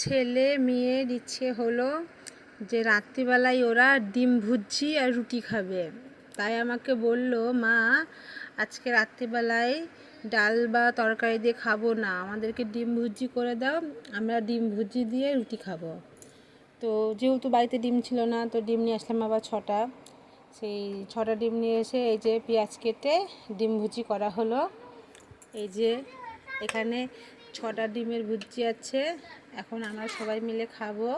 ছেলে মেয়ের ইচ্ছে হলো যে রাত্রিবেলায় ওরা ডিম ভুজি আর রুটি খাবে। তাই আমাকে বলল, মা আজকে রাত্রিবেলায় ডাল বা তরকারি দিয়ে খাবো না, আমাদেরকে ডিম ভুজি করে দাও, আমরা ডিম ভুজি দিয়ে রুটি খাবো। তো যেহেতু বাড়িতে ডিম ছিল না, তো ডিম নিয়ে আসলাম আবার 6টা। সেই 6টা ডিম নিয়ে এসে এই যে পেঁয়াজ কেটে ডিম ভুজি করা হলো। এই যে এখানে 6টা ডিমের ভুজি আছে, এখন আমরা সবাই মিলে খাবো।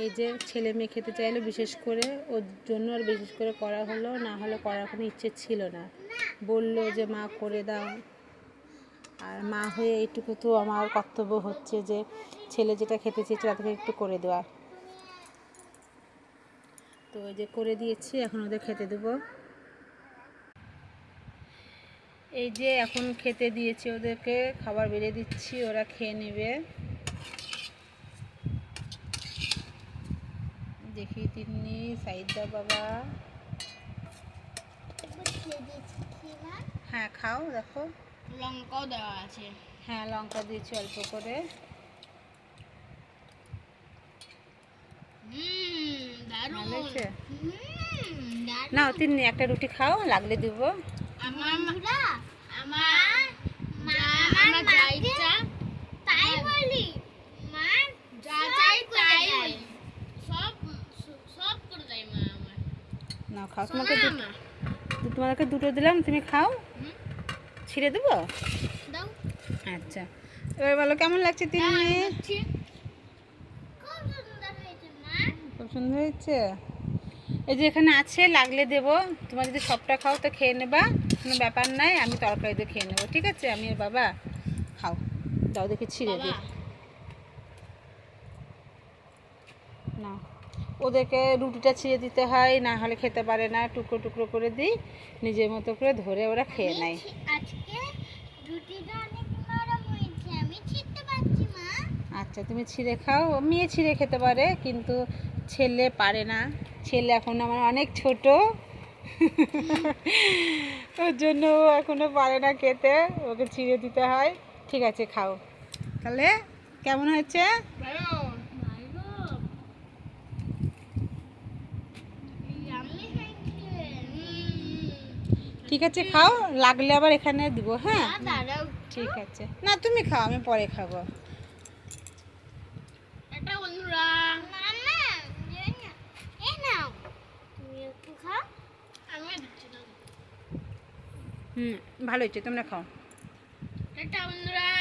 এই যে ছেলে মেয়ে খেতে চাইলো, বিশেষ করে ওর জন্য আর বিশেষ করে করা হলো, না হলে করার কোনো ইচ্ছে ছিল না। বলল যে মা করে দাও, আর মা হয়ে এইটুকু তো আমার কর্তব্য হচ্ছে যে ছেলে যেটা খেতে চেয়েছে তাদেরকে একটু করে দেওয়া। তো এই যে করে দিয়েছি, এখন ওদের খেতে দেবো। এই যে এখন খেতে দিয়েছি ওদেরকে, খাবার বেড়ে দিচ্ছি, ওরা খেয়ে নেবে। দেখি তিন্নি, সাইদা বাবা, হ্যাঁ খাও, দেখো লঙ্কাও দেওয়া আছে। হ্যাঁ লঙ্কা দিয়েছি অল্প করে। ভালো হয়েছে? না তিন্নি একটা রুটি খাও, লাগলে দিব। না খাও, তোমাকে দুটো দিলাম, তুমি খাও। ছিঁড়ে দেবো? আচ্ছা, এবার বলো কেমন লাগছে তিন্নি? খুব সুন্দর হয়েছে। এই যে এখানে আছে, লাগলে দেবো। তোমার যদি সবটা খাও তো খেয়ে নেবা, কোনো ব্যাপার নাই, আমি তরকারি দিয়ে খেয়ে নেবো, ঠিক আছে? আমি আর বাবা খাও, দাও দেখি ছিঁড়ে দিই। না, ওদেরকে রুটিটা ছিঁড়ে দিতে হয়, না হলে খেতে পারে না। টুকরো টুকরো করে দিই, নিজের মতো করে ধরে ওরা খেয়ে নেয়। আচ্ছা তুমি ছিঁড়ে খাও, মেয়ে ছিঁড়ে খেতে পারে, কিন্তু ছেলে পারে না। ছেলে এখন আমার অনেক ছোট, ওর জন্য ও এখনও পারে না খেতে, ওকে ছিঁড়ে দিতে হয়। ঠিক আছে খাও তাহলে। কেমন হয়েছে? ঠিক আছে খাও, লাগলে আবার এখানে দিব। হ্যাঁ ঠিক আছে, না তুমি খাও, আমি পরে খাবো। ভালো হয়েছে, তোমরা খাও। বন্ধুরা।